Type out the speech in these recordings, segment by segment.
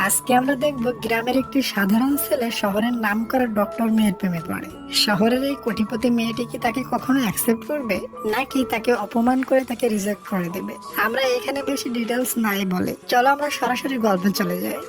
আজকে আমরা দেখব গ্রামের একটি সাধারণ ছেলে শহরের নামকরা ডক্টর মেয়ের প্রেমে পড়ে। শহরের এই কোটিপতি মেয়েটি কি তাকে কখনো অ্যাকসেপ্ট করবে, নাকি তাকে অপমান করে তাকে রিজেক্ট করে দেবে? আমরা এখানে বেশি ডিটেলস নাই বলে চলো আমরা সরাসরি গল্পে চলে যাই।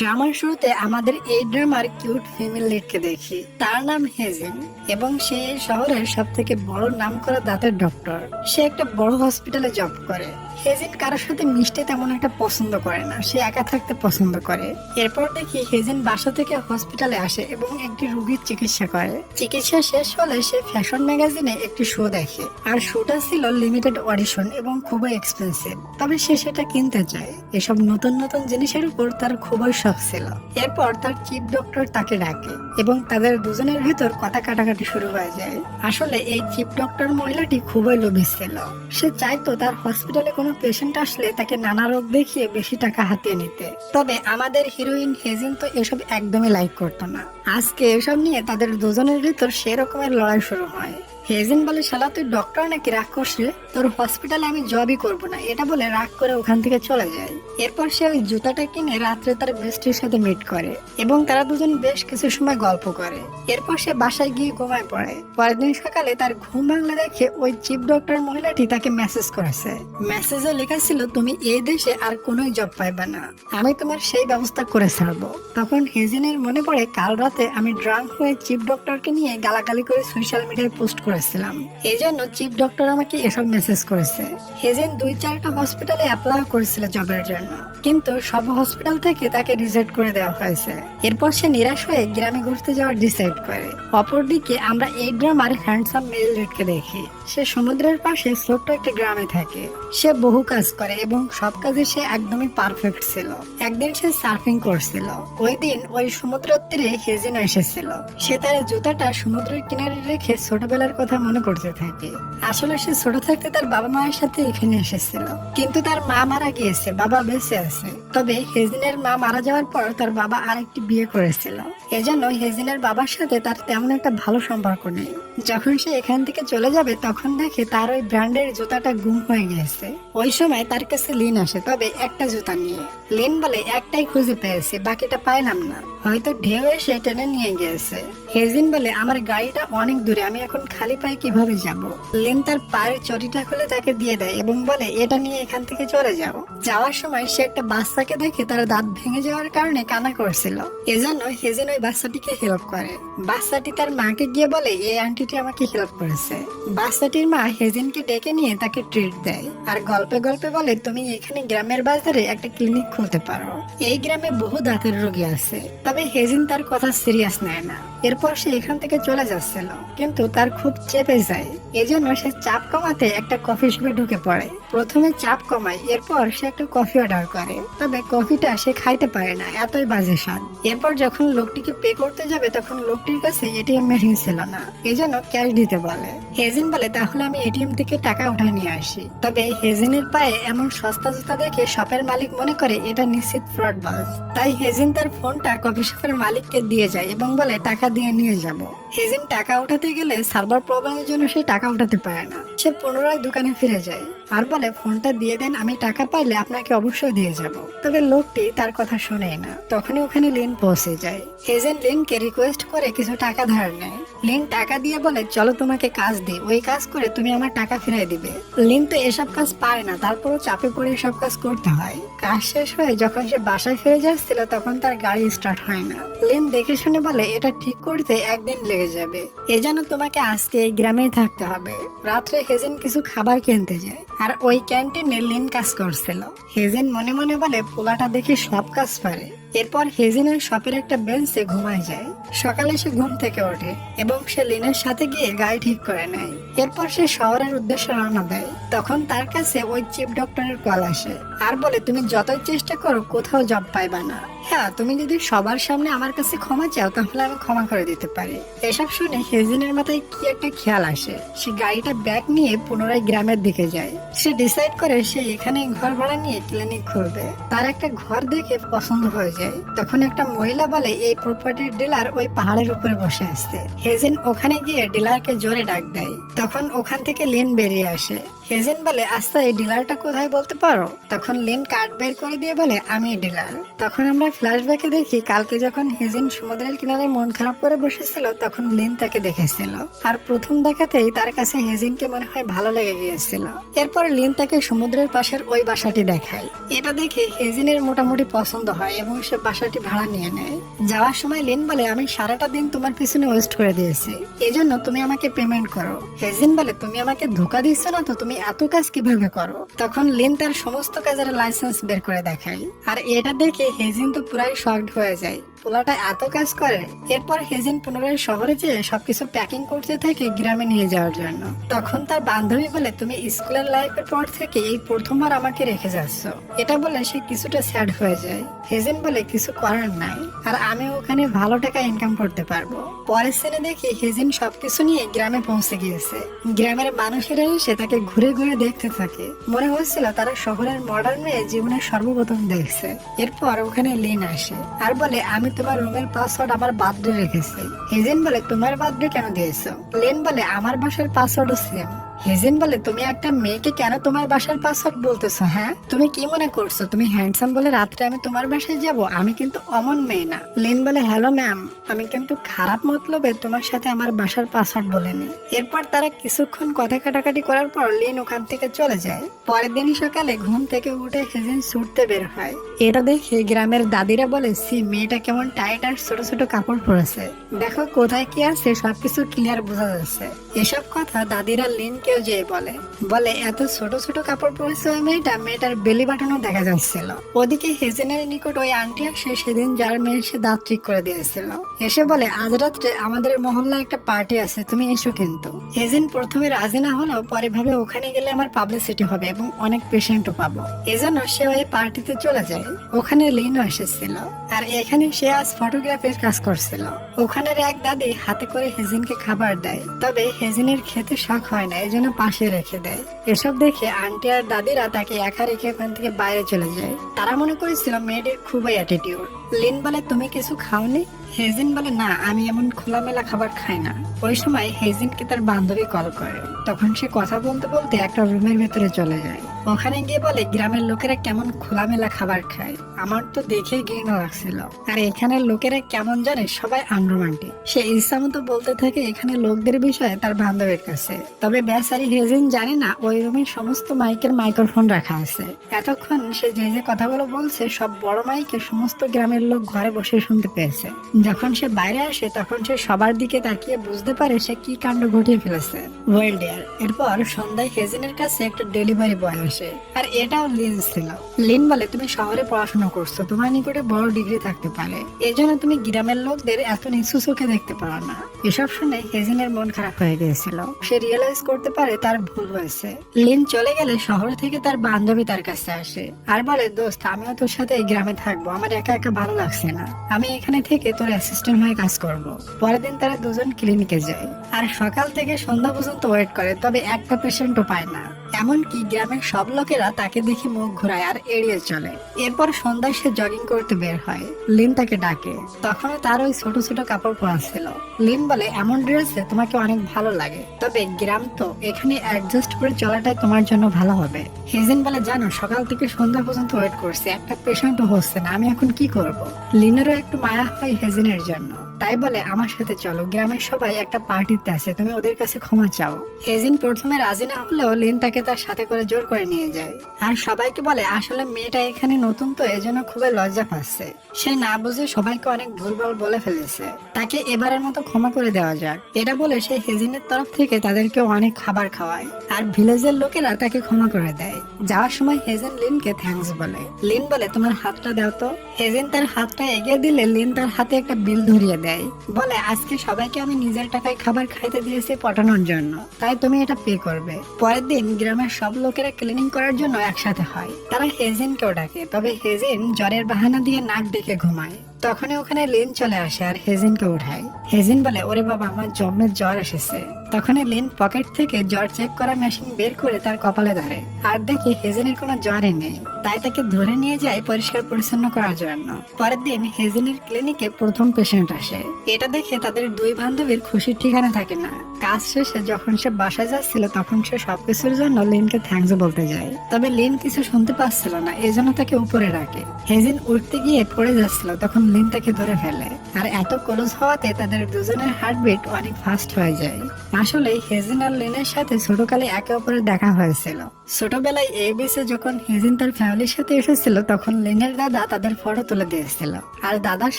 ড্রামার শুরুতে আমাদের এই ড্রামার কিউট ফিমেল লিডকে দেখি। তার নাম হেজেন এবং সে এই শহরের সব থেকে বড় নামকরা দাঁতের ডক্টর। সে একটা বড় হসপিটালে জব করে। হেজেন কারোর সাথে মিশতে তেমন একটা পছন্দ করে না, সে একা থাকতে পছন্দ করে। এরপর দেখি হেজেন বাসা থেকে হসপিটালে আসে এবং একটি রোগীর চিকিৎসা করে। চিকিৎসা শেষ হলে সে ফ্যাশন ম্যাগাজিনে একটি শো দেখে, আর শোটা ছিল লিমিটেড অডিশন এবং খুবই এক্সপেন্সিভ। তবে সে সেটা কিনতে চায়। এসব নতুন নতুন জিনিসের উপর তার খুবই শখ ছিল। এরপর তার চিফ ডক্টর তাকে ডাকে এবং তাদের দুজনের ভেতর কথা কাটাকাটি শুরু হয়ে যায়। আসলে এই চিফ ডক্টর মহিলাটি খুবই লোভী ছিল। সে চাইতো তার হসপিটালে কোনো পেশেন্ট আসলে তাকে নানা রোগ দেখিয়ে বেশি টাকা হাতিয়ে নিতে। তবে আমাদের হিরোইন হেজিন তো এসব একদমই লাইক করতো না। আজকে এসব নিয়ে তাদের দুজনের ভেতর সেরকমের লড়াই শুরু হয়। হেজেন বলে, শালা তুই ডক্টর নাকি, রাগ করছে? তোর হসপিটালে আমি জবই করব না, এটা বলে রাগ করে ওখান থেকে চলে যায়। এরপর সে ওই জুতাটা কিনে রাত্রে তার বেস্টির সাথে মিট করে এবং তারা দুজন বেশ কিছু সময় গল্প করে। এরপর সে বাসায় গিয়ে ঘুমায় পড়ে। পরের দিন সকালে তার ঘুম ভাঙলে দেখে ওই চিফ ডক্টর মহিলাটি তাকে মেসেজ করেছে। মেসেজে লেখা ছিল, তুমি এই দেশে আর কোনো জব পাইবে না, আমি তোমার সেই ব্যবস্থা করে ছাড়বো। তখন হেজেনের মনে পড়ে, কাল রাতে আমি ড্রাঙ্ক হয়ে চিফ ডক্টরকে নিয়ে গালাগালি করে সোশ্যাল মিডিয়ায় পোস্ট করেছিলাম, এই জন্য চিফ ডক্টর আমাকে এসব মেসেজ করেছে। হেজেন 2-4টা হসপিটালে অ্যাপ্লাই করেছিল জবের জন্য, কিন্তু সব হসপিটাল থেকে তাকে রিজেক্ট করে দেওয়া হয়েছে। এরপর সে নিরাশ হয়ে গ্রামে ঘুরতে যাওয়ার ডিসাইড করে। অপরদিকে আমরা এই ড্রামার হ্যান্ডসাম মেল লিডকে দেখি। সে সমুদ্রের পাশে ছোট্ট একটা গ্রামে থাকে। সে বহু কাজ করে এবং সব কাজে সে একদমই পারফেক্ট ছিল। একদিন সে সার্ফিং করছিল। ওই দিন ওই সমুদ্রের তীরে হেজেন এসেছিল। সে তার জুতাটা সমুদ্রের কিনারে রেখে ছোটবেলার কথা মনে করতে থাকে। আসলে সে ছোট থাকতে তার বাবা মায়ের সাথে এখানে এসেছিল, কিন্তু তার মা মারা গিয়েছে, বাবা বেঁচে আছে। তবে হেজিনের মা মারা যাওয়ার পর তার বাবা আরেকটি বিয়ে করেছিল, এজন্য হেজিনের বাবার সাথে তার তেমন একটা ভালো সম্পর্ক নেই। যখন সে এখান থেকে চলে যাবে তখন দেখে তার ওই ব্র্যান্ডের জুতাটা গুম হয়ে গেছে। ওই সময় তার কাছে লিন আসে, তবে একটা জুতা নিয়ে। লিন বলে, একটাই খুঁজে পেয়েছে, বাকিটা পাইলাম না, হয়তো ঢেউ এসে টেনে নিয়ে গিয়েছে। হেজিন বলে, আমার গাড়িটা অনেক দূরে, আমি এখন খালি পায়ে কিভাবে যাব? লিন তার পায়ের চটিটা খুলে তাকে দিয়ে দেয় এবং বলে, এটা নিয়ে এখান থেকে চলে যাও। যাওয়ার সময় সে একটা বাচ্চাকে দেখে তার দাঁত ভেঙে যাওয়ার কারণে কান্না করছিল, এজন্য হেজিন ওই বাচ্চাটিকে হেল্প করে। বাচ্চাটি তার মাকে গিয়ে বলে, এই আন্টিটি আমাকে হেল্প করেছে। বাচ্চাটির মা হেজিনকে ডেকে নিয়ে তাকে ট্রিট দেয় আর গল্পে গল্পে বলে, তুমি এখানে গ্রামের বাজারে একটা ক্লিনিক খুলতে পারো, এই গ্রামে বহু দাঁতের রোগী আছে। তবে হেজিন তার কথা সিরিয়াস নেয় না। এরপর সে এখান থেকে চলে যাচ্ছিল, কিন্তু তার খুব চেপে যায়, এজন্য সে চাপ কমাতে একটা কফি শপে ঢুকে পড়ে। প্রথমে চাপ কমায়, এরপর সে একটা কফি অর্ডার করে। তবে কফিটা সে খাইতে পারে না, এতই বাজে স্বাদ। এরপর যখন লোকটিকে পে করতে যাবে তখন লোকটির কাছে এটিএম মেশিন ছিল না, এজন্য ক্যাশ দিতে বলে। হেজিন বলে, তাহলে আমি এটিএম থেকে টাকা উঠায় নিয়ে আসি। তবে হেজিনের পায়ে এমন সস্তা জুতা দেখে শপের মালিক মনে করে এটা নিশ্চিত ফ্রড বাজ। তাই হেজিন তার ফোনটা কফি শপের মালিককে দিয়ে যায় এবং বলে, টাকা দিয়ে নিয়ে যাব। হেজিন টাকা উঠাতে গেলে সার্ভার প্রবলেমের জন্য সে টাকা উঠাতে পারে না। সে পুনরায় দোকানে ফিরে যায় আর বলে, ফোনটা দিয়ে দেন, আমি টাকা পাইলে আপনাকে অবশ্যই দিয়ে যাব। তবে লোকটি তার কথা শুনে না। তখনই ওখানে লিন পৌঁছে যায়। হেজেন লিনকে রিকোয়েস্ট করে কিছু টাকা ধার নেয়। লিন টাকা দিয়ে বলে, চলো তোমাকে কাজ দিই, ওই কাজ করে তুমি আমার টাকা ফিরিয়ে দিবে। লিন তো এসব কাজ পারে না, তারপরও চাপে পড়ে সব কাজ করতে হয়। কাজ শেষ হয়ে যখন সে বাসায় ফিরে যাচ্ছিল তখন তার গাড়ি স্টার্ট হয় না। লিন দেখে শুনে বলে, এটা ঠিক করতে একদিন লেগে যাবে, এজন্য তোমাকে আজকে এই গ্রামেই থাকতে হবে। রাত্রে হেজেন কিছু খাবার কিনতে যায় আর ওই ক্যান্টিনে লিন কাজ করছিল। হেজেন মনে মনে বলে, পোলাটা দেখে সব কাজ পারে। এরপর হেজিনের শপের একটা বেঞ্চে ঘুমায় যায়। সকালে সে ঘুম থেকে ওঠে এবং সে লিনের সাথে গিয়ে গাড়ি ঠিক করে নেয়। এরপর সে শহরের উদ্দেশ্যে রওনা দেয়। তখন তার কাছে ওই চিফ ডক্টরের কল আসে আর বলে, তুমি যতই চেষ্টা করো কোথাও জব পাইবা না। হ্যাঁ, তুমি যদি সবার সামনে আমার কাছে ক্ষমা চাও তাহলে আমি ক্ষমা করে দিতে পারি। এসব শুনে হেজিনের মাথায় কি একটা খেয়াল আসে। সে গাড়িটা ব্যাগ নিয়ে পুনরায় গ্রামের দিকে যায়। সে ডিসাইড করে সে এখানে ঘর ভাড়া নিয়ে ক্লিনিক খুলবে। তার একটা ঘর দেখে পছন্দ হয়ে যায়। তখন একটা মহিলা বলে, এই প্রপার্টির ডিলার ওই পাহাড়ের উপরে বসে আছে। হেজেন ওখানে গিয়ে ডিলারকে জোরে ডাক দেয়। তখন ওখান থেকে লিন বেরিয়ে আসে। হেজেন হেজেন বলে আচ্ছা এই ডিলারটা কোথায় বলতে পারো? তখন লিন কার্ড বের করে দিয়ে বলে আমি ডিলার। তখন আমরা ফ্ল্যাশব্যাকে দেখি কালকে যখন হেজেন সমুদ্রের কিনারে মন খারাপ করে বসেছিল তখন লিন তাকে দেখেছিল, আর প্রথম দেখাতেই তার কাছে হেজেনকে মনে হয় ভালো লেগে গিয়েছিল। এরপর লিন তাকে সমুদ্রের পাশের ওই বাসাটি দেখায়। এটা দেখে হেজেনের মোটামুটি পছন্দ হয় এবং সে বাসাটি ভাড়া নিয়ে নেয়। যাওয়ার সময় লিন বলে আমি সারাটা দিন তোমার পিছনে ওয়েস্ট করে দিয়েছি, এজন্য তুমি আমাকে পেমেন্ট করো। হেজেন বলে তুমি আমাকে ধোকা দিচ্ছ না তো, তুমি এত কাজ কিভাবে করো? তখন লিন তার সমস্ত কাজের লাইসেন্স বের করে দেখায়, আর এটা দেখে হেজেন তো পুরাই শকড হয়ে যায়, পোলাটা এত কাজ করে। এরপর হেজেন পুনরায় শহরে যেয়ে সবকিছু প্যাকিং করতে থাকে গ্রামে নিয়ে যাওয়ার জন্য। তখন তার বান্ধবী বলে তুমি স্কুলের লাইফের পর থেকে এই প্রথমবার আমাকে রেখে যাচ্ছ। এটা বলে সে কিছুটা স্যাড হয়ে যায়। হেজেন বলে কিছু করার নাই, আর আমি ওখানে ভালো টাকা ইনকাম করতে পারবো। পরের সিনে দেখি হেজেন সবকিছু নিয়ে গ্রামে পৌঁছে গিয়েছে। গ্রামের মানুষেরা এসে তাকে ঘুরে ঘুরে দেখতে থাকে, মনে হচ্ছিল তারা শহরের মডার্ন মেয়ে জীবনের সর্বপ্রথম দেখছে। এরপর ওখানে লিন আসে আর বলে আমি তোমার রুমের পাসওয়ার্ড আমার বার্থডে রেখেছি। হেজেন বলে তোমার বার্থডে কেন দিয়েছো? লিন বলে আমার বাসার পাসওয়ার্ডও সেম। হেজেন বলে তুমি একটা মেয়েকে কেন তোমার বাসার পাসওয়ার্ড বলতেছো? হ্যাঁ তুমি কি মনে করছো তুমি হ্যান্ডসাম বলে রাত্রে আমি তোমার বাসায় যাব? আমি কিন্তু অমন মেয়ে না। লিন বলে হ্যালো ম্যাম, আমি কিন্তু খারাপ মতলবে তোমার সাথে আমার বাসার পাসওয়ার্ড বলিনি। এরপর তারা কিছুক্ষণ কথা কাটাকাটি করার পর লিন ওখান থেকে চলে যায়। পরের দিন সকালে ঘুম থেকে উঠে হেজেন ছুটতে বের হয়। এটা দেখে গ্রামের দাদিরা বলে সি মেয়েটা কেমন টাইট আর ছোট ছোট কাপড় পরেছে, দেখো কোথায় কি আছে সবকিছু ক্লিয়ার বোঝা যাচ্ছে। এসব কথা দাদিরা লিনকেও যেয়ে বলে বলে এত ছোট ছোট কাপড় পরেছে ওই মেয়েটার বেলি বাটনও দেখা যাচ্ছিল। ওদিকে হেজেনের নিকট ওই আন্টি আসে সেদিন যার মেয়ের সে দাঁত ঠিক করে দিয়েছিল। এসে বলে আজ রাত্রে আমাদের মহল্লায় একটা পার্টি আছে, তুমি এসো। কিন্তু হেজেন প্রথমে রাজি না হলেও পরে ভাবে ওখানে গেলে আমার পাবলিসিটি হবে এবং অনেক পেশেন্টও পাবো, এজন্য সে ওই পার্টিতে চলে যায়। ওখানে লিনও এসেছিল, আর এখানে সে আজ ফটোগ্রাফির কাজ করছিল। ওখানের এক দাদি হাতে করে হেজেনকে খাবার দেয়, তবে হেজেনের খেতে শখ হয় না, এজন্য পাশে রেখে দেয়। এসব দেখে আন্টি আর দাদিরা তাকে একা রেখে ওখান থেকে বাইরে চলে যায়। তারা মনে করেছিল মেয়েটির খুবই অ্যাটিটিউড। লিন বলে তুমি কিছু খাওনি? হেজেন বলে না, আমি এমন খোলামেলা খাবার খাই না। ওই সময় হেজেনকে তার বান্ধবী কল করে, তখন সে কথা বলতে বলতে একটা রুমের ভেতরে চলে যায়। ওখানে গিয়ে বলে গ্রামের লোকেরা কেমন খোলামেলা খাবার খায়, আমার তো দেখেই ঘৃণা লাগছিল। আর এখানের লোকেরা কেমন জানে, সবাই আনরোমান্টিক। সে ইচ্ছা মতো বলতে থাকে এখানে লোকদের বিষয়ে তার বান্ধবীর কাছে, তবে বেচারি হেজেন জানে না ওই রুমে সমস্ত মাইকের মাইক্রোফোন রাখা আছে। এতক্ষণ সে যে যে কথাগুলো বলছে সব বড় মাইকে সমস্ত গ্রামের লোক ঘরে বসে শুনতে পেয়েছে। যখন সে বাইরে আসে তখন সে সবার দিকে তাকিয়ে বুঝতে পারে সে কি কাণ্ড ঘটিয়ে ফেলেছে। Well dear. এরপর সন্ধ্যায় হেজেনের কাছে একটা ডেলিভারি বয় আসে, আর এটাও লিন ছিল। লিন বলে তুমি শহরে পড়াশোনা করছো, তোমার নিকটে বড় ডিগ্রি থাকতে পারে, এজন্য তুমি গ্রামের লোকদের এত নিচু চোখে দেখতে পারো না। এসব শুনে হেজেনের মন খারাপ হয়ে গিয়েছিল। সে রিয়েলাইজ করতে পারে তার ভুল হয়েছে। লিন চলে গেলে শহর থেকে তার বান্ধবী তার কাছে আসে আর বলে দোস্ত আমিও তোর সাথে এই গ্রামে থাকবো, আমার একা একা ভালো লাগছে না, আমি এখানে থেকে তোর অ্যাসিস্ট্যান্ট হয়ে কাজ করব। পরের দিন তারা দুজন ক্লিনিকে যায় আর সকাল থেকে সন্ধ্যা পর্যন্ত ওয়েট করে, তবে একটা পেশেন্টও পায় না। এমনকি গ্রামের সব লোকেরা তাকে দেখে মুখ ঘোরায় আর এড়িয়ে চলে। এরপর সন্ধ্যায় সে জগিং করতে বের হয়। লিন তাকে ডাকে, তখনও তার ওই ছোট ছোট কাপড় পরা ছিল। লিন বলে এমন ড্রেসে তোমাকে অনেক ভালো লাগে, তবে গ্রাম তো, এখানে অ্যাডজাস্ট করে চলাটাই তোমার জন্য ভালো হবে। হেজেন বলে জানো সকাল থেকে সন্ধ্যা পর্যন্ত ওয়েট করছে, একটা পেশেন্টও হচ্ছে না, আমি এখন কি করব? লিনেরও একটু মায়া হয় হেজেনের জন্য, তাই বলে আমার সাথে চলো, গ্রামের সবাই একটা পার্টিতে আছে, তুমি ওদের কাছে ক্ষমা চাও। হেজেন প্রথমে রাজি না হলেও লিন তাকে তার সাথে করে জোর করে নিয়ে যায় আর সবাইকে বলে আসলে মেয়েটা এখানে নতুন তো এজন্য খুবই লজ্জা পাচ্ছে, সে না বুঝে সবাইকে অনেক ভুলভাল বলে ফেলেছে, তাকে এবারের মতো ক্ষমা করে দেওয়া যাক। এটা বলে সে হেজেনের তরফ থেকে তাদেরকে অনেক খাবার খাওয়ায় আর ভিলেজের লোকেরা তাকে ক্ষমা করে দেয়। যাওয়ার সময় হেজেন লিনকে থ্যাঙ্কস বলে। লিন বলে তোমার হাতটা দাও তো। হেজেন তার হাতটা এগিয়ে দিলে লিন তার হাতে একটা বিল ধরিয়ে দেয়, বলে আজকে সবাইকে আমি নিজের টাকায় খাবার খাইতে দিয়েছি পটানোর জন্য, তাই তুমি এটা পে করবে। পরের দিন গ্রামের সব লোকেরা ক্লিনিং করার জন্য একসাথে হয়। তারা হেজেনকেও ডাকে, তবে হেজেন জ্বরের বাহানা দিয়ে নাক ডেকে ঘুমায়। তখনই ওখানে লিন চলে আসে আর হেজিনকে উঠায়। হেজিন বলে, ওরে বাবা, আমার জম্মের জ্বর এসেছে। তখনই লিন পকেট থেকে জ্বর চেক করা মেশিন বের করে তার কপালে ধরে আর দেখে হেজিনের কোনো জ্বরই নেই। তাই তাকে ধরে নিয়ে যায় পরিষ্কার পরিচ্ছন্ন করার জন্য। পরের দিন হেজিনের ক্লিনিকে প্রথম পেশেন্ট আসে। এটা দেখে তাদের দুই বান্ধবীর খুশির ঠিকানা থাকে না। কাজ শেষে যখন সে বাসায় যাচ্ছিল তখন সে সবকিছুর জন্য লিনকে থ্যাঙ্কস বলতে যায়। তবে লিন কিছু শুনতে পাচ্ছিল না, এজন্য তাকে উপরে রাখে। হেজিন উঠতে গিয়ে পড়ে যাচ্ছিল, তখন লিন তাকে ধরে ফেলে। আর এত ক্লোজ হওয়াতে তাদের দুজনের হার্টবিট অনেক ফাস্ট হয়ে যায়। আসলে হেজিন আর লিনের সাথে ছোটকালে একে অপরের দেখা হয়েছিল। ছোটবেলায় এবিসি যখন হেজিন তার ফ্যামিলির সাথে এসেছিল তখন লিনের দাদা তাদের ফটো তুলে দিয়েছিল আর দাদার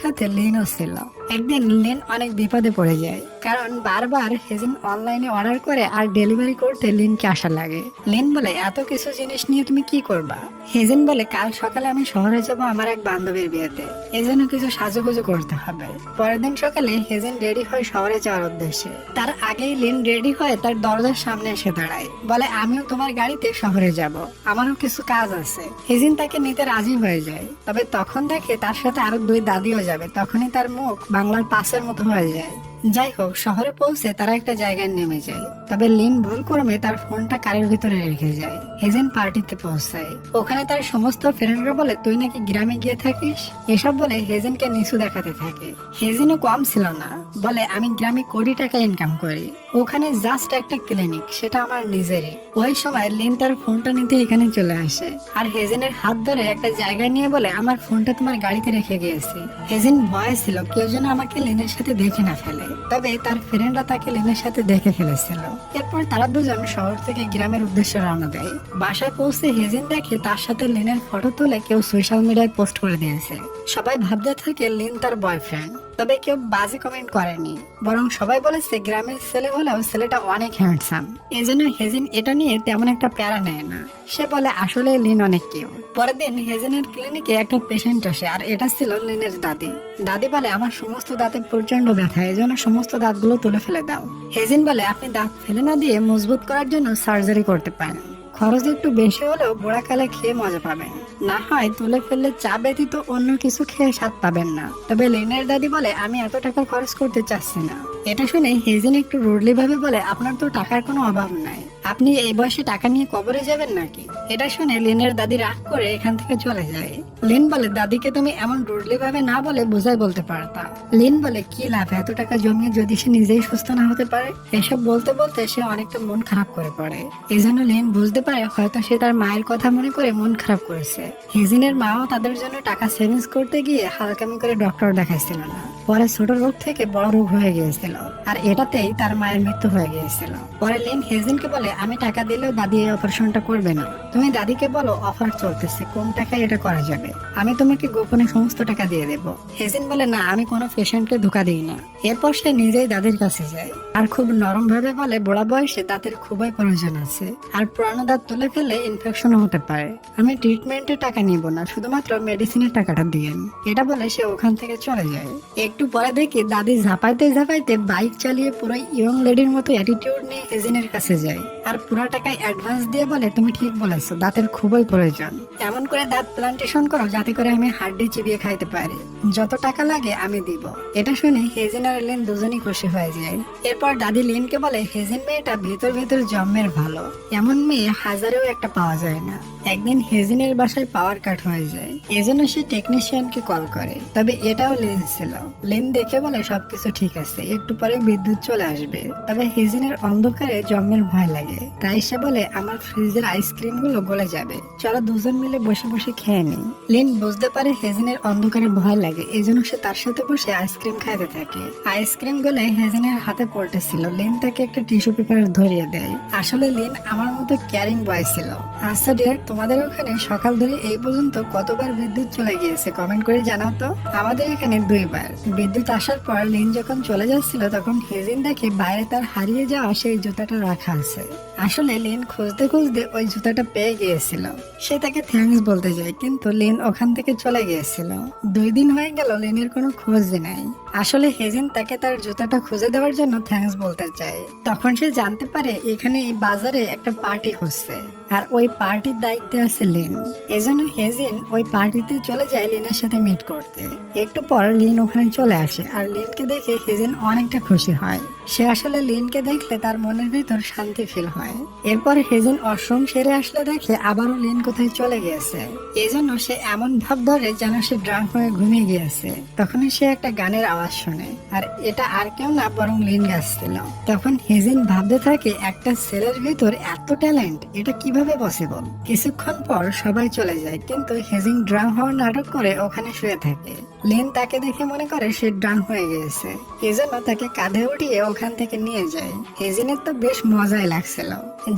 সাথে লিনও ছিল। একদিন লিন অনেক বিপদে পড়ে যায়, কারণ বারবার হেজিন অনলাইনে অর্ডার করে আর ডেলিভারি করতে লিনকে আসা লাগে। লিন বলে, এত কিছু জিনিস নিয়ে তুমি কি করবা? হেজিন বলে, কাল সকালে আমি শহরে যাব আমার এক বান্ধবীর বিয়েতে, এজন্য কিছু সাজুগুজু করতে হবে। পরের দিন সকালে হেজিন রেডি হয় শহরে যাওয়ার উদ্দেশ্যে। তার আগেই লিন রেডি হয়ে তার দরজার সামনে এসে দাঁড়ায়, বলে, আমিও তোমার গাড়িতে শহরে যাব, আমারও কিছু কাজ আছে। হেজিন তাকে নিতে রাজি হয়ে যায়। তবে তখন দেখে তার সাথে আরো দুই দাদিও যাবে। তখনই তার মুখ বাংলার পাশের মতো হয়ে যায়। যাই হোক, শহরে পৌঁছে তারা একটা জায়গায় নেমে যায়। তবে লিন ভুল ক্রমে তার ফোনটা কারের ভিতরে রেখে যায়। হেজিন পার্টিতে পৌঁছায়। ওখানে তার সমস্ত ফ্রেন্ডরা বলে, তুই নাকি গ্রামে গিয়ে থাকিস। এসব বলে হেজিনকে নিচু দেখাতে থাকে। হেজিনও কম ছিল না, বলে, আমি গ্রামে কোটি টাকা ইনকাম করি, ওখানে জাস্ট একটা ক্লিনিক, সেটা আমার নিজেরই। ওই সময় লিন তার ফোনটা নিতে এখানে চলে আসে আর হেজিনের হাত ধরে একটা জায়গায় নিয়ে বলে, আমার ফোনটা তোমার গাড়িতে রেখে গিয়েছি। হেজিন ভয় ছিল কেউ যেন আমাকে লিনের সাথে দেখে না ফেলে। তবে তার ফ্রেন্ডরা তাকে লিনের সাথে দেখে ফেলেছিল। এরপর তারা দুজন শহর থেকে গ্রামের উদ্দেশ্যে রওনা দেয়। বাসায় পৌঁছে হেজিন দেখে তার সাথে লিনের ফটো তুলে কেউ সোশ্যাল মিডিয়ায় পোস্ট করে দিয়েছে। সবাই ভাবতে থাকে লিন তার বয়ফ্রেন্ড। তবে কেউ বাজে কমেন্ট করেনি, বরং সবাই বলেছে গ্রামের ছেলে হলেও ছেলেটা অনেক হ্যান্ডসাম। এজন্য হেজিন এটা নিয়ে তেমন একটা প্যারা নেয় না। সে বলে আসলে লিন অনেক কিউট। পরের দিন হেজিনের ক্লিনিকে একটা পেশেন্ট আসে আর এটা ছিল লিনের দাদি। দাদি বলে, আমার সমস্ত দাঁতে প্রচন্ড ব্যথা, এজন্য সমস্ত দাঁতগুলো তুলে ফেলে দাও। হেজিন বলে, আপনি দাঁত ফেলে না দিয়ে মজবুত করার জন্য সার্জারি করতে পারেন, খরচ একটু বেশি হলেও বুড়াকালে খেয়ে মজা পাবেন, না হয় তুলে ফেললে চা ব্যতীত অন্য কিছু খেয়ে স্বাদ পাবেন না। তবে লিনের দাদি বলে, আমি এত টাকা খরচ করতে চাচ্ছি না। এটা শুনে হেজিন একটু রুডলি ভাবে বলে, আপনার তো টাকার কোনো অভাব নাই, আপনি এই বয়সে টাকা নিয়ে কবরে যাবেন নাকি? এটা শুনে লিনের দাদি রাগ করে এখান থেকে চলে যায়। লিন বলে, দাদিকে তুমি এমন রুডলি ভাবে না বলে বোঝাই বলতে পারতা। লিন বলে, কি লাভ এত টাকা জমিয়ে যদি সে নিজেই সুস্থ না হতে পারে? এসব বলতে বলতে সে অনেকটা মন খারাপ করে পড়ে। এই জন্য লিন বুঝতে পারে হয়তো সে তার মায়ের কথা মনে করে মন খারাপ করেছে। হেজিনের মাও তাদের জন্য টাকা সেভিংস করতে গিয়ে হালকামি করে ডক্টর দেখাইছিল না। পরে ছোট রোগ থেকে বড় রোগ হয়ে গিয়েছিল আর এটাতেই তার মায়ের মৃত্যু হয়ে গিয়েছিল। পরে লিন হেজিনকে বলে, আমি টাকা দিলেও দাদি এই অপারেশনটা করবে না, তুমি দাদিকে বলো অফার চলতেছে, কম টাকায় এটা করা যাবে, আমি তোমাকে গোপনে সমস্ত টাকা দিয়ে দেবো। হেজিন বলে, না, আমি কোনো পেশেন্টকে ধোকা দিই না। এরপর সে নিজেই দাদির কাছে যায় আর খুব নরম ভাবে বলে, বুড়া বয়সে দাঁতের খুবই প্রয়োজন আছে আর পুরানো দাঁত তুলে ফেলে ইনফেকশন হতে পারে, আমি ট্রিটমেন্টের টাকা নিব না, শুধুমাত্র মেডিসিনের টাকাটা দিয়েন। এটা বলে সে ওখান থেকে চলে যায়। একটু পরে দেখি দাদি ঝাঁপাইতে ঝাঁপাইতে বাইক চালিয়ে পুরো ইয়ং লেডির মতো অ্যাটিটিউড নিয়ে হেজিনের কাছে যায় আর পুরো টাকায় অ্যাডভান্স দিয়ে বলে, তুমি ঠিক বলেছো, দাঁতের খুবই প্রয়োজন, এমন করে দাঁত প্লান্টেশন করো যাতে করে আমি হাড্ডি চিবিয়ে খাইতে পারি, যত টাকা লাগে আমি দিব। এটা শুনে হেজিন আর লিন দুজনই খুশি হয়ে যায়। এরপর দাদি লিনকে বলে, হেজিন মেয়েটা ভিতর ভিতর জন্মের ভালো, এমন মেয়ে হাজারেও একটা পাওয়া যায় না। একদিন হেজিনের বাসায় পাওয়ার কাট হয়ে যায়, এজন্য সে টেকনিশিয়ানকে কল করে। তবে এটাও লিন ছিল। লিন দেখে বলে, সবকিছু ঠিক আছে, একটু পরে বিদ্যুৎ চলে আসবে। তবে হেজিনের অন্ধকারে জন্মের ভয় লাগে, তাই সে বলে, আমার ফ্রিজের আইসক্রিম গুলো গলে যাবে, চলো দুজন মিলে বসে বসে খেয়ে নিই। লিন বুঝতে পারে হেজিনের অন্ধকারে ভয় লাগে, এজন্য সে তার সাথে বসে আইসক্রিম খাইতে থাকে। আইসক্রিম গুলো হেজিনের হাতে পড়তেছিল, লিন তাকে একটা টিস্যু পেপার ধরিয়ে দেয়। আসলে লিন আমার মতো ক্যারিং বয় ছিল। আচ্ছা ডিয়ার, তোমাদের ওখানে সকাল ধরে এই পর্যন্ত কতবার বিদ্যুৎ চলে গিয়েছে কমেন্ট করে জানাও তো। আমাদের এখানে 2 বার। বিদ্যুৎ আসার পর লিন যখন চলে যাচ্ছিল তখন হেজিন দেখে বাইরে তার হারিয়ে যাওয়া সেই জুতাটা রাখা আছে। আসলে লিন খুঁজতে খুঁজতে ওই জুতাটা পেয়ে গিয়েছিল। সে তাকে থ্যাঙ্কস বলতে যায়, কিন্তু লিন ওখান থেকে চলে গিয়েছিল। 2 দিন হয়ে গেল, লিনের কোনো খোঁজই নাই। আসলে হেজিন তাকে তার জুতাটা খুঁজে দেওয়ার জন্য থ্যাঙ্কস বলতে চায়। তখন সে জানতে পারে এখানে এই বাজারে একটা পার্টি হচ্ছে। আর ওই পার্টির দায়িত্বে আছে লিন। এজন্য হেজিন ওই পার্টিতে চলে যায় লিনের সাথে মিট করতে। একটু পর লিন ওখানে চলে আসে আর লিনকে দেখে হেজিন অনেকটা খুশি হয়। সে আসলে লিনকে দেখলে তার মনের ভিতর শান্তি ফিল হয়। এরপর হেজিন ওয়াশরুম সেরে আসলে দেখে আবারও লিন কোথায় চলে গিয়েছে। এজন্য সে এমন ভাব ধরে যেন সে ড্রাঙ্ক হয়ে ঘুমিয়ে গিয়েছে। তখনই সে একটা গানের আওয়াজ শোনে, আর এটা আর কেউ না বরং লিন গাচ্ছিল। তখন হেজিন ভাবতে থাকে একটা ছেলের ভিতর এত ট্যালেন্ট, এটা কিভাবে পসিবল। কিছুক্ষণ পর সবাই চলে যায়, কিন্তু হেজিন ড্রাঙ্ক হওয়ার নাটক করে ওখানে শুয়ে থাকে। লিন তাকে দেখে মনে করে সে ড্রাঙ্ক হয়ে গিয়েছে, এজন্য তাকে কাঁধে উঠিয়ে ওখান থেকে নিয়ে যায়। হেজিনের তো বেশ মজাই লাগছিল।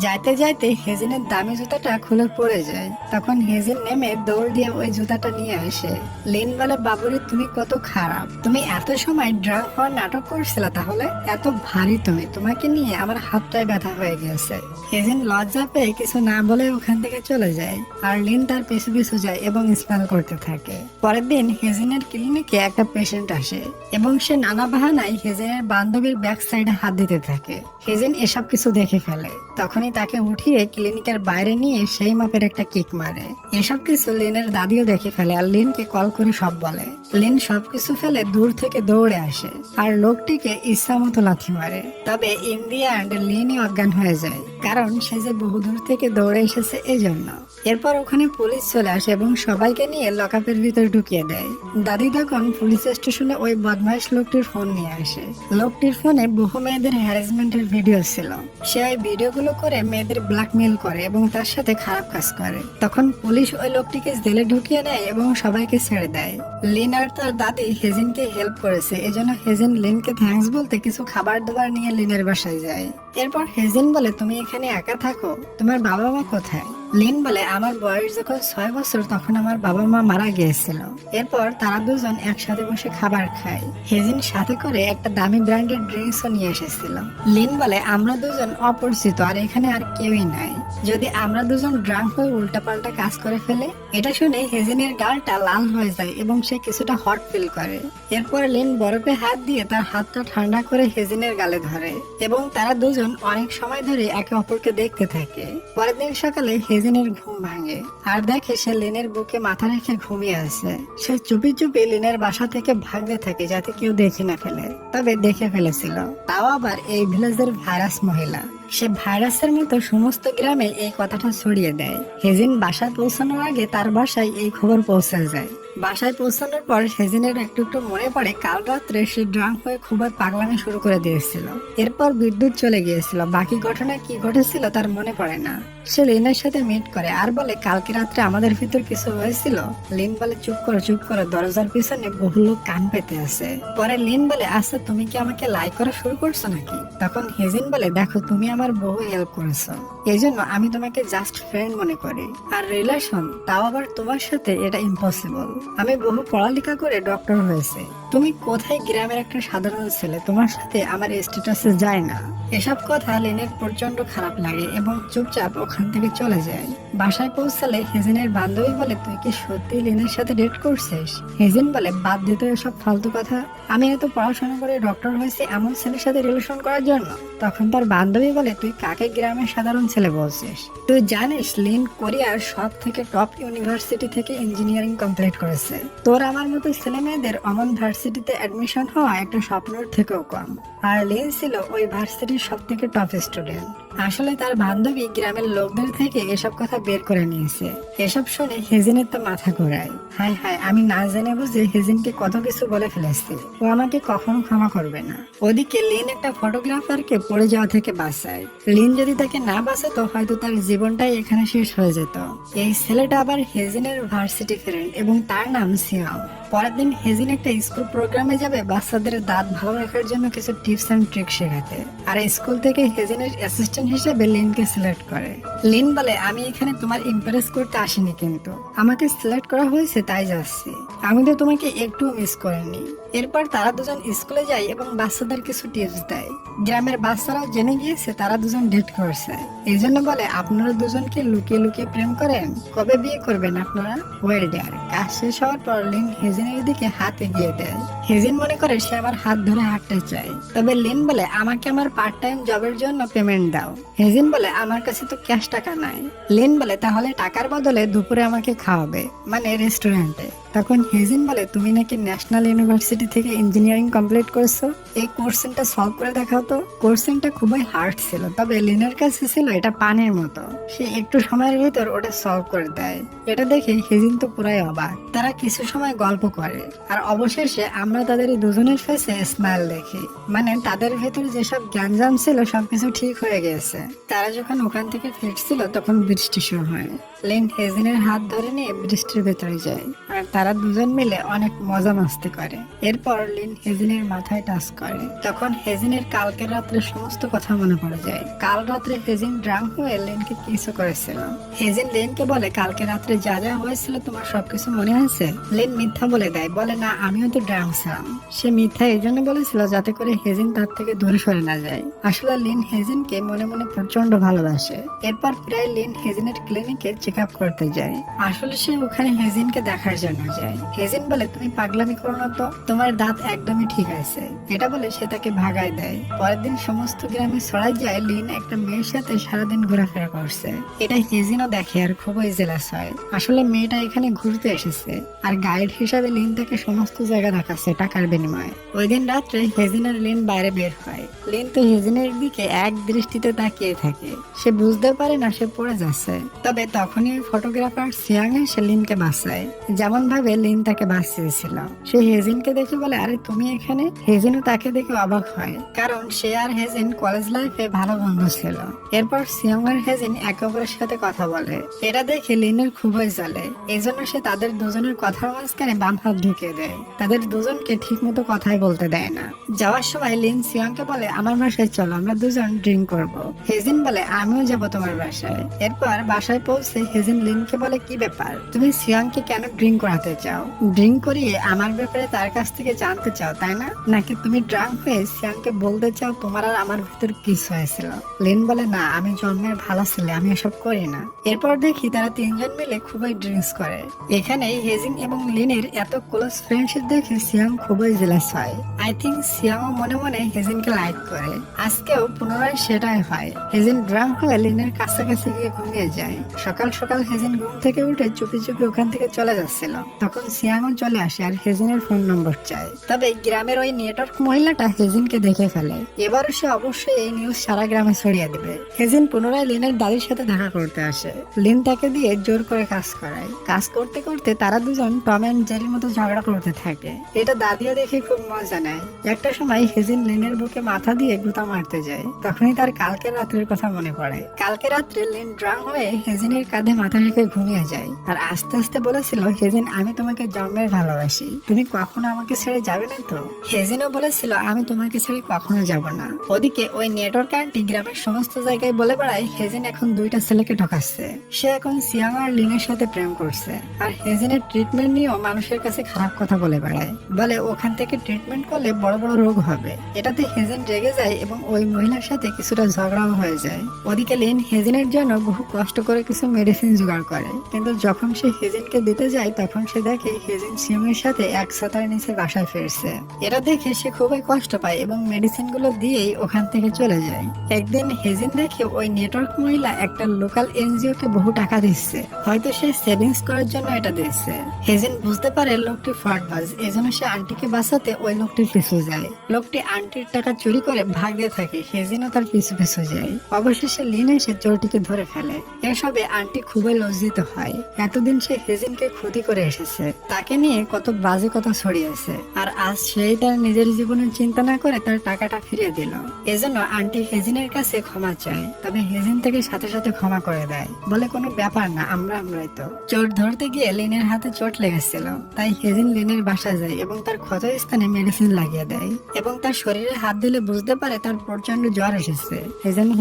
যাইতে যাইতে হেজিনের দামি জুতাটা খুলে পড়ে যায়। তখন হেজিন নেমে দৌড় দিয়ে ওই জুতাটা নিয়ে আসে। লিন বলে, বাবুরে তুমি কত খারাপ, তুমি এত সময় ড্রাঙ্ক হওয়ার নাটক করছিলে, তাহলে এত ভারী তুমি, তোমাকে নিয়ে আমার হাতটায় ব্যথা হয়ে গেছে। হেজিন লজ্জা পেয়ে কিছু না বলে ওখান থেকে চলে যায়, আর লিন তার পিছু পিছু যায় এবং স্মেল করতে থাকে। পরের দিন হেজিনের ক্লিনিকে একটা পেশেন্ট আসে এবং সে নানা বাহানায় হেজিনের বান্ধবীর ব্যাক সাইডে হাত দিতে থাকে। হেজিন এসব কিছু দেখে ফেলে, তখনই তাকে উঠিয়ে ক্লিনিকের বাইরে নিয়ে সেই মাপের একটা কিক মারে। এসব কিছু লিনের দাদিও দেখে ফেলে আর লিনকে কল করে সব বলে। লিন সবকিছু ফেলে দূর থেকে দৌড়ে আসে আর লোকটিকে ইচ্ছা মতো লাথি মারে। তবে ইন দি এন্ড লিনই অজ্ঞান হয়ে যায়, কারণ সে যে বহুদূর থেকে দৌড়ে এসেছে এজন্য। এরপর ওখানে পুলিশ চলে আসে এবং সবাইকে নিয়ে লকআপের ভিতরে ঢুকিয়ে দেয়। দাদি তখন পুলিশ স্টেশনে ওই বদমাইশ লোকটির ফোন নিয়ে আসে। লোকটির ফোনে বহু মেয়েদের হ্যারাসমেন্টের ভিডিও ছিল। সে ওই ভিডিওগুলো করে মেয়েদের ব্ল্যাকমেল করে এবং তার সাথে খারাপ কাজ করে। তখন পুলিশ ওই লোকটিকে জেলে ঢুকিয়ে নেয় এবং সবাইকে ছেড়ে দেয়। লিন আর তার দাদি হেজিনকে হেল্প করেছে, এজন্য হেজিন লিনকে থ্যাঙ্কস বলতে কিছু খাবার দাবার নিয়ে লিনের বাসায় যায়। এরপর হেজিন বলে, তুমি এখানে একা থাকো, তোমার বাবা মা কোথায়? লিন বলে, আমার বয়স যখন 6 বছর তখন আমার বাবা মা মারা গিয়েছিল। এরপর তারা দুজন একসাথে বসে খাবার খায়। হেজিন সাথে করে একটা দামি ব্র্যান্ডের ড্রিঙ্কসও নিয়ে এসেছিল। লিন বলে, আমরা দুজন অপরিচিত আর এখানে আর কেউই নাই, যদি আমরা দুজন ড্রাঙ্ক হয়ে উল্টাপাল্টা কাজ করে ফেলে। এটা শুনে হেজিনের গালটা লাল হয়ে যায় এবং সে কিছুটা হট ফিল করে। এরপর লিন বরফে হাত দিয়ে তার হাতটা ঠান্ডা করে হেজিনের গালে ধরে এবং তারা দুজন অনেক সময় ধরে একে অপরকে দেখতে থাকে। পরের দিন সকালে হেজিনের ঘুম ভাঙে আর দেখে সে লিনের বুকে মাথা রেখে ঘুমিয়ে আছে। সে চুপি চুপি লিনের বাসা থেকে ভাগতে থাকে যাতে কেউ দেখে না ফেলে, তবে দেখে ফেলেছিল, তাও আবার এই ভিলেজের ভাইরাস মহিলা। সে ভাইরাসের মতো সমস্ত গ্রামে এই কথাটা ছড়িয়ে দেয়। হেজিন বাসায় পৌঁছানোর আগে তার বাসায় এই খবর পৌঁছে যায়। বাসায় পৌঁছানোর পর হেজিনের একটু একটু মনে পড়ে কাল রাত্রে সে ড্রাঙ্ক হয়ে খুব পাগলামি শুরু করে দিয়েছিল। এরপর বিদ্যুৎ চলে গিয়েছিল, বাকি ঘটনা কি ঘটেছিল তার মনে পড়ে না। সে লিনের সাথে মিট করে আর বলে, কালকে রাত্রে আমাদের ভিতর কিছু হয়েছিল। লিন বলে, চুপ করো চুপ করো, দরজার পিছনে বহু লোক কান পেতে আছে। পরে লিন বলে, আচ্ছা তুমি কি আমাকে লাইক করা শুরু করছো নাকি? তখন হেজিন বলে, দেখো তুমি আমার বহু হেল্প করেছো, এই জন্য আমি তোমাকে জাস্ট ফ্রেন্ড মনে করি, আর রিলেশন তাও আবার তোমার সাথে, এটা ইম্পসিবল। আমি বহু পড়ালেখা করে ডক্টর হয়েছে, তুমি কোথায় গ্রামের একটা সাধারণ ছেলে, তোমার সাথে আমার স্ট্যাটাসে যায় না। এসব কথা লিনের প্রচন্ড খারাপ লাগে এবং চুপচাপ ওখান থেকে চলে যায়। বাসায় পৌঁছালে হেজিনের বান্ধবী বলে, তুই কি সত্যি লিনের সাথে ডেট করছিস? হেজিন বলে, বাদ দিতে এসব ফালতু কথা, আমি এত পড়াশোনা করে ডক্টর হয়েছি এমন ছেলের সাথে রিলেশন করার জন্য? তখন তার বান্ধবী বলে, তুই কাকে গ্রামের সাধারণ ছেলে বলছিস? তুই জানিস লিন কোরিয়ার সব থেকে টপ ইউনিভার্সিটি থেকে ইঞ্জিনিয়ারিং কমপ্লিট করেছে। তোর আমার মতো ছেলে মেয়েদের অমন ভার্সিটিতে অ্যাডমিশন হওয়া একটা স্বপ্নের থেকেও কম। আর লিন ছিল ওই ভার্সিটির সব থেকে টপ স্টুডেন্ট। আসলে তার বান্ধবী গ্রামের লোকদের থেকে এসব কথা বের করে নিয়েছে। এসব শুনে হেজিনের তো মাথা ঘোরায়। হায় হায়, আমি না জেনে বুঝে হেজিনকে কত কিছু বলে ফেলেছি, ও আমাকে কখনো ক্ষমা করবে না। ওদিকে লিন একটা ফটোগ্রাফারকে পড়ে যাওয়া থেকে বাঁচায়। লিন যদি তাকে না বাঁচাতো হয়তো তার জীবনটাই এখানে শেষ হয়ে যেত। এই ছেলেটা আবার হেজিনের ভার্সিটি ফ্রেন্ড এবং তার নাম সিয়াম। পরের দিন হেজিন একটা স্কুল প্রোগ্রামে যাবে বাচ্চাদের দাঁত ভালো রাখার জন্য কিছু টিপস এন্ড ট্রিক শেখাতে, আর স্কুল থেকে হেজিনের অ্যাসিস্ট্যান্ট হিসেবে লিনকে সিলেক্ট করে। লিন বলে, আমি এখানে তোমার ইমপ্রেস করতে আসিনি, কিন্তু আমাকে সিলেক্ট করা হয়েছে তাই যাচ্ছি, আমি তো তোমাকে একটু মিস করিনি। এরপর তারা দুজন স্কুলে যায় এবং বাচ্চাদের কিছু টিপস দেয়। গ্রামের বাচ্চারাও জেনে গিয়েছে তারা দুজন ডেট করছে, এই জন্য বলে আপনারা দুজনকে লুকিয়ে লুকিয়ে প্রেম করেন, কবে বিয়ে করবেন আপনারা? Well dear. কাজ শেষ হওয়ার পর লিন হেজিনের দিকে হাত এগিয়ে দেয়। হেজিন মনে করে সে আবার হাত ধরে হাঁটতে চায়, তবে লিন বলে আমাকে আমার পার্ট টাইম জবের জন্য পেমেন্ট দাও। হেজিন বলে আমার কাছে তো ক্যাশ টাকা নাই। লিন বলে তাহলে টাকার বদলে দুপুরে আমাকে খাওয়াবে, মানে রেস্টুরেন্টে। তখন হেজিন বলে তুমি নাকি ন্যাশনাল ইউনিভার্সিটি থেকে ইঞ্জিনিয়ারিং কমপ্লিট করেছো, এই কোশ্চেনটা সলভ করে দেখাও তো। কোশ্চেনটা খুবই হার্ড ছিল, তবে লিনের কাছে ছিল এটা পানির মতো। সে একটু সময়ের ভিতর ওটা সলভ করে দেয়। এটা দেখে হেজিন তো পুরাই অবাক। তারা কিছু সময় গল্প করে আর অবশেষে আমরা তাদের এই দুজনের ফেসে স্মাইল দেখি, মানে তাদের ভেতর যেসব জ্ঞানজাম ছিল সবকিছু ঠিক হয়ে গেছে। তারা যখন ওখান থেকে ফিরছিল তখন বৃষ্টি শুরু হয়। লিন হেজিনের হাত ধরে নিয়ে বৃষ্টির ভেতরে যায় আর তারা দুজন মিলে অনেক মজা মাস্তি করে। এরপর লিন হেজিনের মাথায় টাচ করে, তখন হেজিনের কালকের রাত্রে সমস্ত কথা মনে পড়ে যায়। কাল রাত্রে হেজিন ড্রাঙ্ক হয়ে লিনকে কিসও করেছিল। হেজিন লিনকে বলে কালকে রাত্রে যা যা হয়েছিল তোমার সবকিছু মনে আছে? লিন মিথ্যা বলে দেয়, বলে না আমিও তো ড্রাঙ্ক ছিলাম। সে মিথ্যা এই জন্য বলেছিল যাতে করে হেজিন তার থেকে দূরে সরে না যায়। আসলে লিন হেজিনকে মনে মনে প্রচন্ড ভালোবাসে। এরপর প্রায় লিন হেজিনের ক্লিনিকে চেক আপ করতে যায়। আসলে সে ওখানে হেজিনকে দেখার জন্য যায়। হেজিন বলে তুমি পাগলামি করো না তো, তোমার দাঁত একদমই ঠিক আছে। এটা বলে সে তাকে ভাগায় দেয়। পরের দিন সমস্ত গ্রামে ছড়াই যায় লিন একটা মেয়ের সাথে সারাদিন ঘোরাফেরা করছে। এটা হেজিনও দেখে আর খুবই জেলাস হয়। আসলে মেয়েটা এখানে ঘুরতে এসেছে আর গাইড হিসাবে লিন তাকে সমস্ত জায়গা দেখাচ্ছে টাকার বিনিময়ে। ওই দিন রাত্রে হেজিন আর লিন বাইরে বের হয়। লিন তো হেজিনের দিকে এক দৃষ্টিতে তাকিয়ে থাকে। সে বুঝতে পারে না সে পড়ে যাচ্ছে। তবে তখনই ফটোগ্রাফার সিয়াং এসে লিনকে বাঁচায়, যেমন ভাবে লিন তাকে বাঁচিয়েছিল। সে হেজিনকে দেখে বলে আরে তুমি এখানে? হেজিনও তাকে দেখে অবাক হয়, কারণ সে আর হেজিন কলেজ লাইফে ভালো বন্ধু ছিল। এরপর সিয়াং আর হেজিন একে অপরের সাথে কথা বলে। এটা দেখে লিনের খুবই জ্বলে, এই জন্য সে তাদের দুজনের কথার মাঝখানে বাম হাত ঢুকিয়ে দেয়। তাদের দুজনকে ঠিক মতো কথাই বলতে দেয় না। যাওয়ার সময় লিন সিয়াংকে বলে আমার বাসায় চলো, আমরা দুজন ড্রিঙ্ক করব। হেজিন বলে আমিও যাব তোমার বাসায়। এরপর বাসায় পৌঁছে হেজিন লিনকে বলে কি ব্যাপার, তুমি সিয়াংকে কেন ড্রিঙ্ক করাতে চাও? ড্রিঙ্ক করিয়ে আমার ব্যাপারে তার কাছ থেকে জানতে চাও তাই না? নাকি তুমি ড্রাঙ্ক হয়ে সিয়াংকে বলতে চাও তোমার আর আমার ভিতর কিস হয়েছিল? লিন বলে না, আমি জন্মের ভালো ছেলে, আমি এসব করি না। এরপর দেখি তারা তিনজন মিলে খুবই ড্রিঙ্কস করে। এখানে হেজিন এবং লিনের এত ক্লোজ ফ্রেন্ডশিপ দেখে সিয়াং খুবই জেলাস হয়। আই থিঙ্ক সিয়াংও মনে মনে হেজিনকে লাইক করে। আজকেও পুনরায় সেটাই হয়। হেজিন ড্রাঙ্ক হয়ে লিনের কাছাকাছি গিয়ে ঘুমিয়ে যায়। সকাল সকাল হেজিন ঘুম থেকে উঠে চুপি চুপি ওখান থেকে চলে যাচ্ছিল, তখন সিয়াংও চলে আসে আর হেজিনের ফোন নম্বর চায়। তবে গ্রামের ওই নেটওয়ার্ক মহিলাটা হেজিনকে দেখে ফেলে। এবারও সে অবশ্যই এই নিউজ সারা গ্রামে ছড়িয়ে দেবে। হেজিন পুনরায় লিনের দাদির সাথে দেখা করতে আসে। লিন তাকে দিয়ে জোর করে কাজ করায়। কাজ করতে করতে তারা দুজন টম এন্ড জেরির মতো ঝগড়া করতে থাকে। এটা দাদিও দেখে খুব মজা নেয়। একটা সময় হেজিন লিনের বুকে মাথা দিয়ে গুতা মারতে যায়, তখনই তার কালকের রাত্রের কথা মনে পড়ে। কালকে রাত্রে লিন ড্রাঙ্ক হয়ে হেজিনের কাঁধে মাথা রেখে ঘুমিয়ে যায় আর আস্তে আস্তে বলেছিল হেজিন আমি তোমাকে জন্মের ভালোবাসি, তুমি কখনো আমাকে ছেড়ে যাবে না তো? হেজিনও বলেছিল আমি তোমাকে ছেড়ে কখনো যাব না। ওদিকে ওই নেটওয়ার্ক আন্টি গ্রামের সমস্ত জায়গায় বলে বেড়ায় হেজিন এখন দুইটা ছেলেকে ঠকাচ্ছে। সে এখন সিয়াং আর লিনের সাথে প্রেম করছে আর হেজিনের ট্রিটমেন্ট নিয়েও মানুষের কাছে খারাপ কথা বলে বেড়ায়। বলে ওখান থেকে ট্রিটমেন্ট করলে বড় বড় রোগ হবে। এটাতে হেজিন রেগে যায় এবং ওই মহিলার সাথে কিছুটা ঝগড়াও হয়ে যায়। ওদিকে লিন হেজিনের জন্য বহু কষ্ট করে কিছু মেডিসিন জোগাড় করে, কিন্তু যখন সে হেজিনকে দিতে যায় তখন সে দেখে হেজিন সিয়াংয়ের সাথে এক ছাতার নিচে বাসায় ফিরছে। এটা দেখে সে খুবই কষ্ট পায় এবং মেডিসিন গুলো দিয়েই ওখান থেকে চলে যায়। একদিন হেজিন দেখে ওই নেটওয়ার্ক মহিলা একটা লোকাল এনজিও কে বহু টাকা দিচ্ছে, হয়তো সে সেভিংস করার জন্য এটা দিচ্ছে। হেজিন বুঝতে পারে লোকটি ফ্রডবাজ, এজন্য সে আন্টিকে বাঁচাতে ওই লোকটির পিছু যায়। লোকটি আন্টির টাকা চুরি করে ভাগতে থাকে, হেজিনও তার পিছু পিছু যায়। অবশেষে লিন এসে চোরটিকে ধরে ফেলে। এসবে আন্টি খুবই লজ্জিত হয়। এতদিন সে হেজিনকে ক্ষতি করে এসেছে, তাকে নিয়ে কত বাজে কথা ছড়িয়েছে, আর আজ সেই তার নিজের জীবনের চিন্তা না করে তার টাকাটা ফিরিয়ে দিল। এজন্য আন্টি হেজিনের কাছে ক্ষমা চায়, তবে হেজিন থেকে সাথে সাথে ক্ষমা করে দেয়, বলে কোনো ব্যাপার না, আমরাই তো। চোর ধরতে গিয়ে লিনের হাতে চোট লেগেছিল, তাই হেজিন লিনের বাসা যায় এবং তার ক্ষত স্থানে মেডিসিন লাগিয়ে দেয় এবং তার শরীরে হাত দিলে বুঝতে পারে তার প্রচন্ড জ্বর এসেছে।